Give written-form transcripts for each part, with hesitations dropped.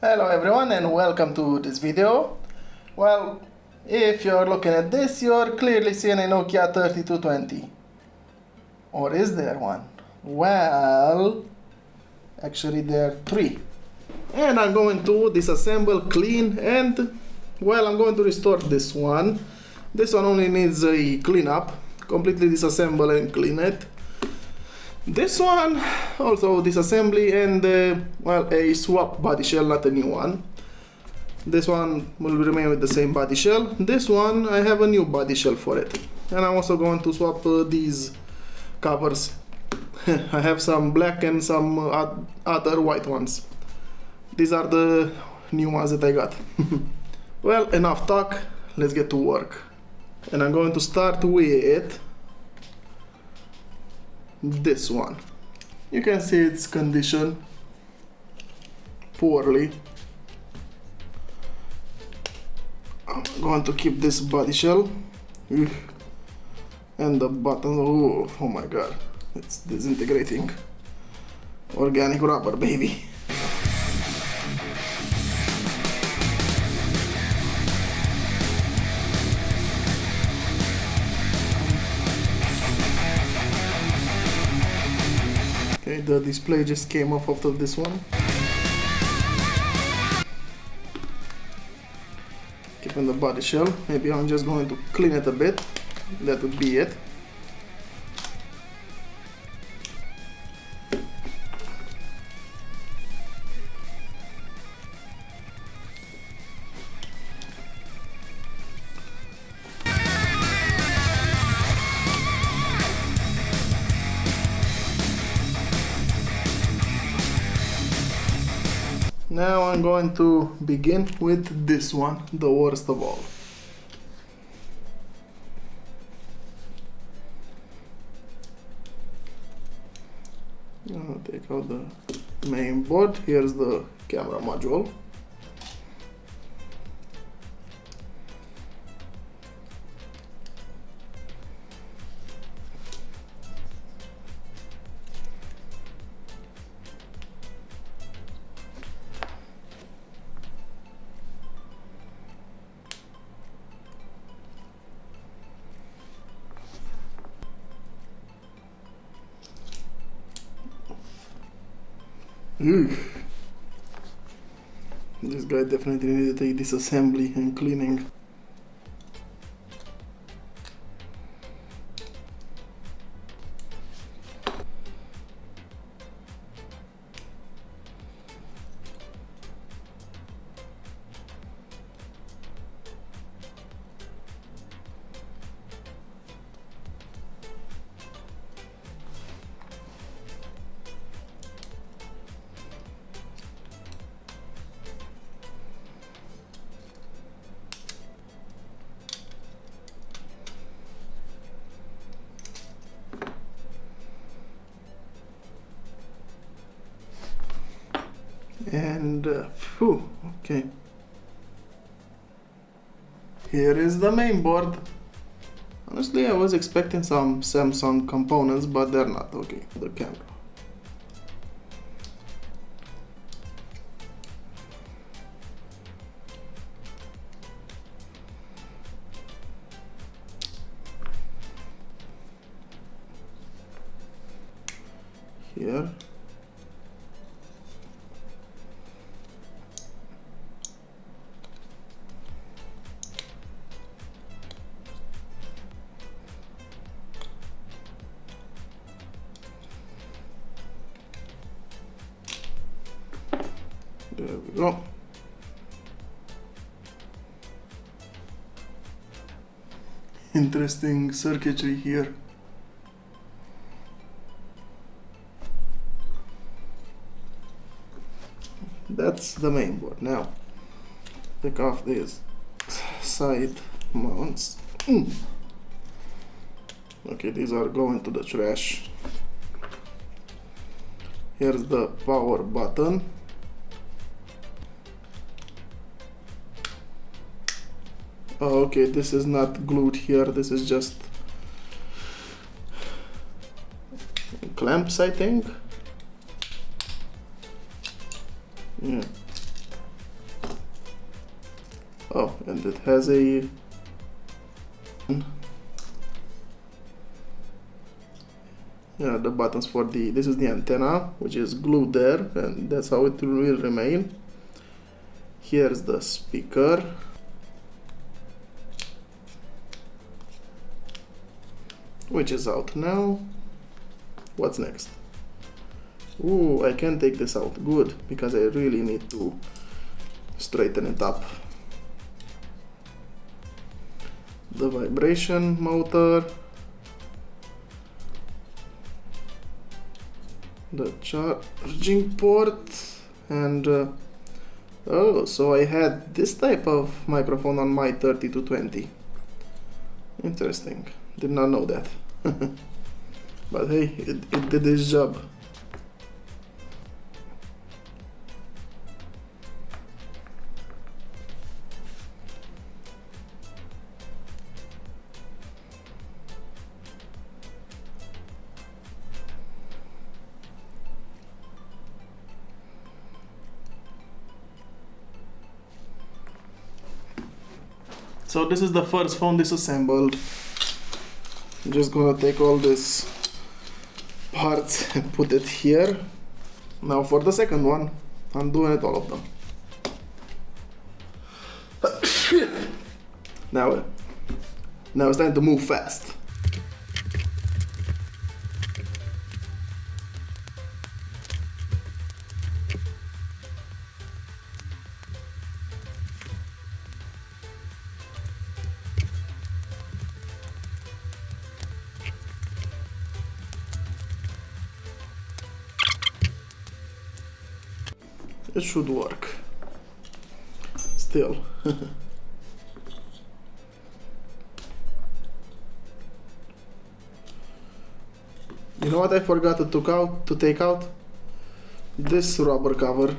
Hello everyone and welcome to this video. Well, if you're looking at this, you're clearly seeing a Nokia 3220. Or is there one? Well, actually there are three. And I'm going to disassemble, clean, and well, I'm going to restore this one. This one only needs a cleanup, completely disassemble and clean it. This one also disassembly and well, a swap body shell, not a new one. This one will remain with the same body shell. This one I have a new body shell for it, and I'm also going to swap these covers. I have some black and some other white ones. These are the new ones that I got. Well, enough talk, let's get to work. And I'm going to start with this one. You can see its condition poorly. I'm going to keep this body shell and the button. Oh my god, it's disintegrating. Organic rubber, baby. Okay, the display just came off of this one. Keeping the body shell. Maybe I'm just going to clean it a bit. That would be it. Now I'm going to begin with this one, the worst of all. I'll take out the main board. Here's the camera module. This guy definitely needed a disassembly and cleaning. And okay, here is the main board. Honestly, I was expecting some Samsung components, but they're not. Okay, the camera. Here. There we go. Interesting circuitry here. That's the main board. Now, take off these side mounts. Okay, these are going to the trash. Here's the power button. Oh, okay, this is not glued here, this is just clamps, I think. Yeah. Oh, and it has a the buttons for this is the antenna, which is glued there, and that's how it will remain. Here's the speaker, which is out now. What's next? Ooh, I can take this out. Good, because I really need to straighten it up. The vibration motor, the charging port, and oh, so I had this type of microphone on my 3220. Interesting, did not know that. But hey, it did its job. So this is the first phone disassembled. I'm just gonna take all this parts and put it here. Now for the second one, I'm doing it all of them. Now it's time to move fast. It should work. Still. You know what I forgot to take out? This rubber cover.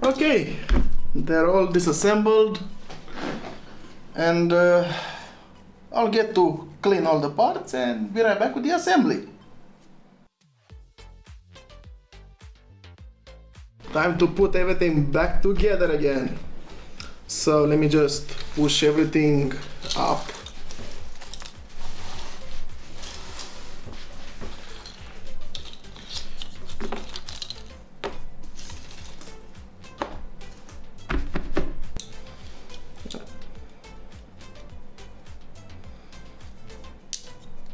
Okay, they're all disassembled, and I'll get to clean all the parts and be right back with the assembly. Time to put everything back together again. So let me just push everything up.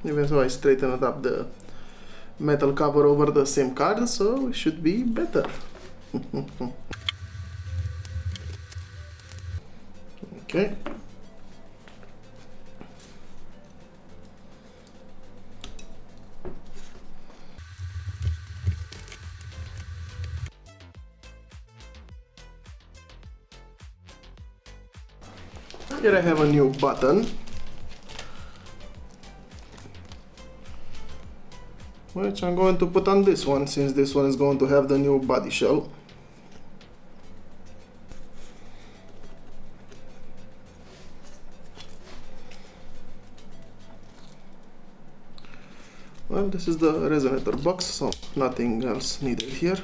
Even so, I straightened up the metal cover over the SIM card, so it should be better. Okay. Here I have a new button, which I'm going to put on this one, since this one is going to have the new body shell. Well, this is the resonator box, so nothing else needed here.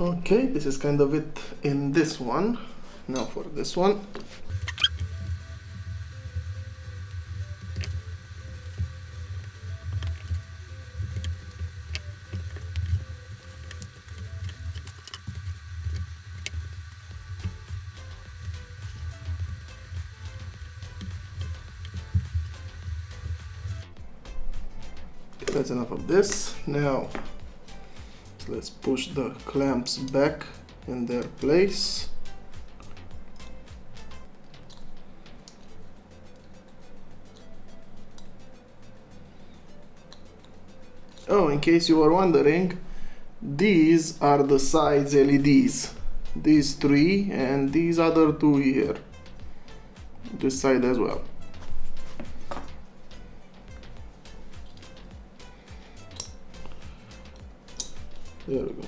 Okay, this is kind of it in this one. Now for this one. That's enough of this. Now let's push the clamps back in their place. Oh, in case you were wondering, these are the sides LEDs. These three and these other two here. This side as well. There we go.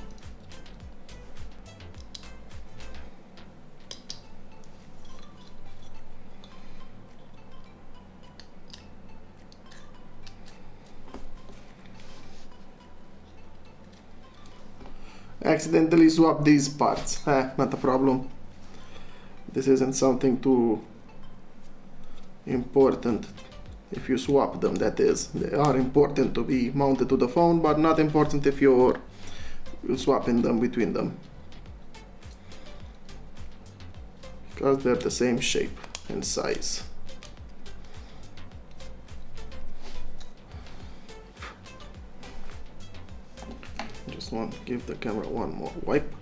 Accidentally swap these parts. Not a problem. This isn't something too important. If you swap them, that is. They are important to be mounted to the phone, but not important if you're swapping them between them. Because they're the same shape and size. Just want to give the camera one more wipe.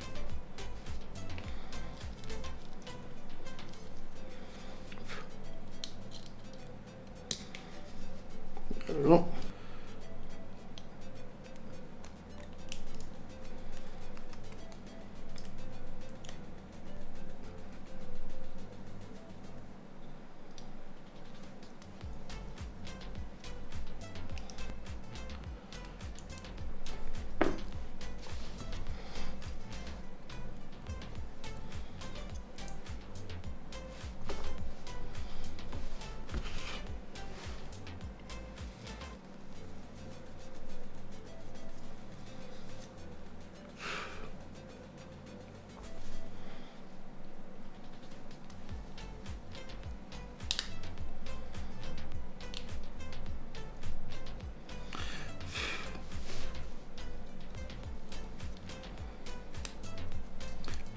There we go.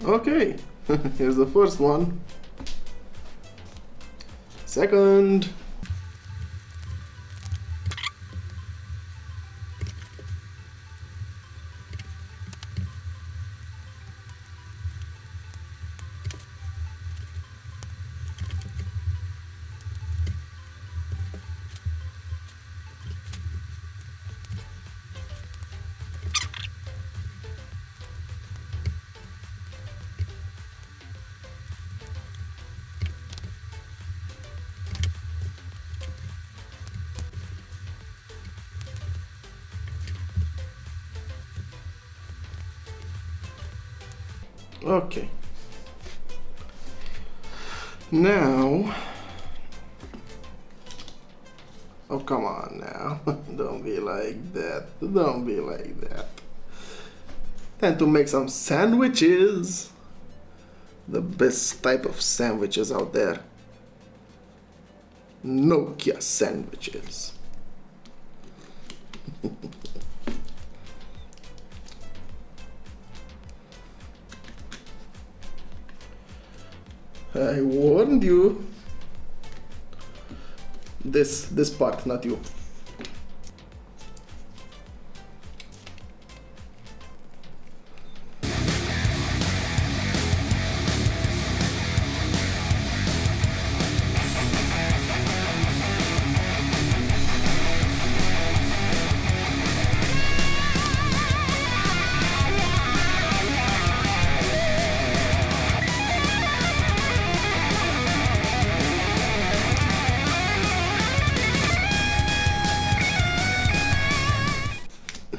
Okay, here's the first one. Second. Okay. Now, oh come on now, don't be like that, don't be like that. Time to make some sandwiches. The best type of sandwiches out there. Nokia sandwiches. I warned you. This part, not you.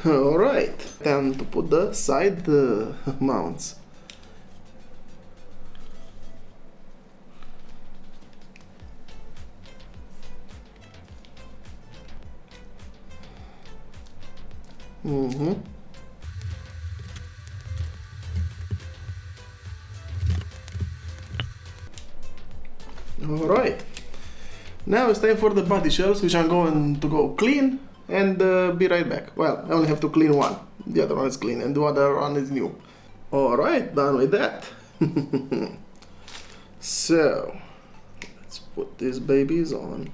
Alright, time to put the side mounts. Alright, now it's time for the body shells, which I'm going to go clean and be right back. Well, I only have to clean one, the other one is clean and the other one is new. Alright, done with that. So, let's put these babies on.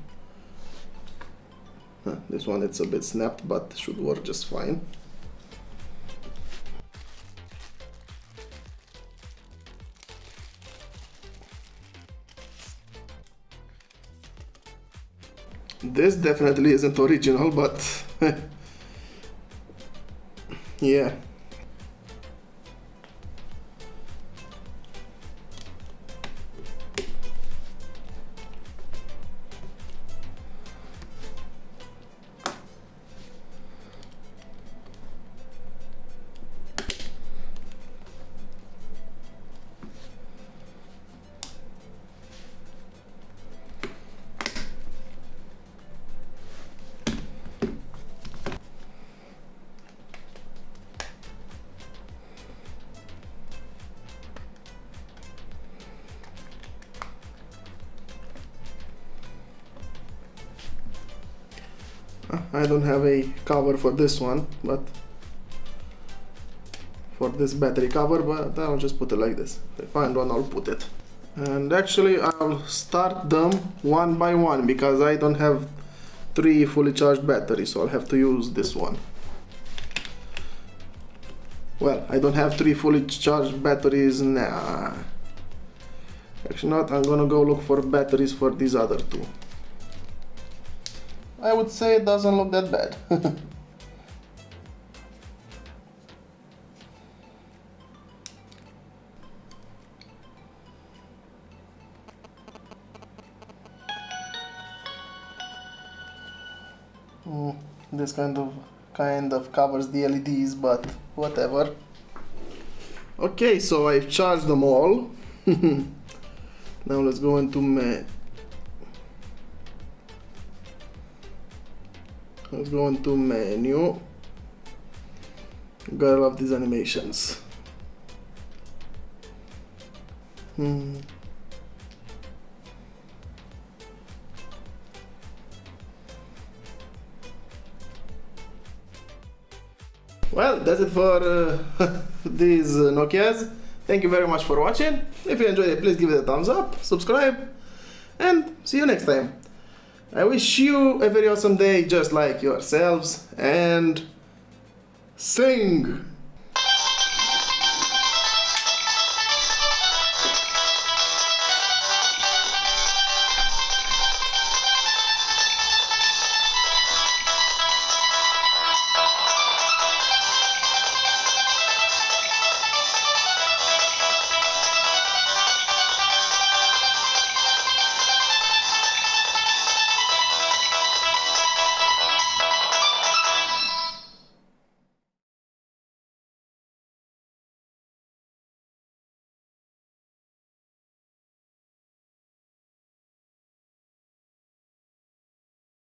This one it's a bit snapped, but should work just fine. This definitely isn't original, but yeah. I don't have a cover for this one, but for this battery cover, but I'll just put it like this. If I find one, I'll put it. And actually I'll start them one by one because I don't have 3 fully charged batteries, so I'll have to use this one. Well, I don't have 3 fully charged batteries now. Actually not, I'm gonna go look for batteries for these other 2. I would say it doesn't look that bad. This kind of covers the LEDs, but whatever. Okay, so I've charged them all. Now let's go into Let's go into menu. Gotta love these animations. Well, that's it for these Nokias. Thank you very much for watching. If you enjoyed it, please give it a thumbs up, subscribe, and see you next time. I wish you a very awesome day just like yourselves, and sing!